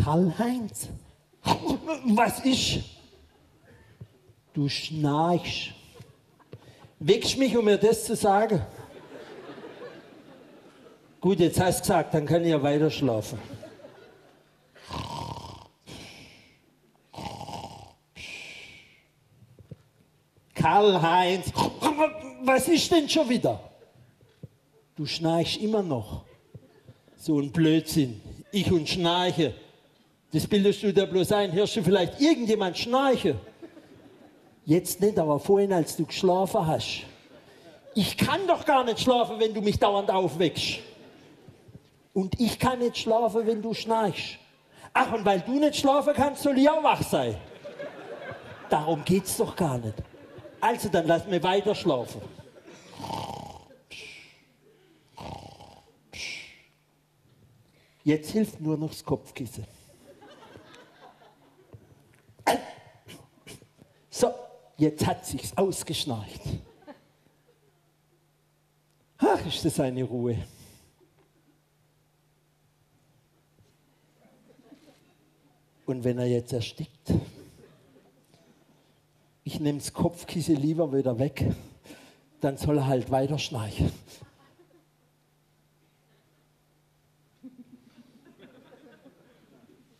Karl-Heinz, was ist? Du schnarchst. Weckst mich, um mir das zu sagen? Gut, jetzt hast du gesagt, dann kann ich ja weiter schlafen. Karl-Heinz, was ist denn schon wieder? Du schnarchst immer noch. So ein Blödsinn. Ich und Schnarche. Das bildest du dir bloß ein. Hörst du vielleicht irgendjemand schnarchen? Jetzt nicht, aber vorhin, als du geschlafen hast. Ich kann doch gar nicht schlafen, wenn du mich dauernd aufweckst. Und ich kann nicht schlafen, wenn du schnarchst. Ach, und weil du nicht schlafen kannst, soll ich auch wach sein. Darum geht's doch gar nicht. Also, dann lass mich weiter schlafen. Jetzt hilft nur noch das Kopfkissen. So, jetzt hat sich's ausgeschnarcht. Ach, ist das eine Ruhe. Und wenn er jetzt erstickt? Ich nehme das Kopfkissen lieber wieder weg, dann soll er halt weiter schnarchen.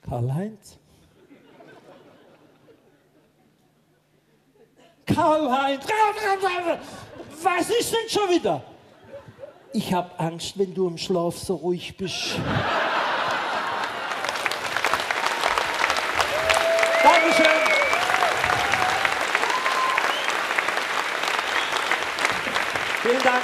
Karl-Heinz? Karl-Heinz! Was ist denn schon wieder? Ich habe Angst, wenn du im Schlaf so ruhig bist. Dankeschön! Vielen Dank.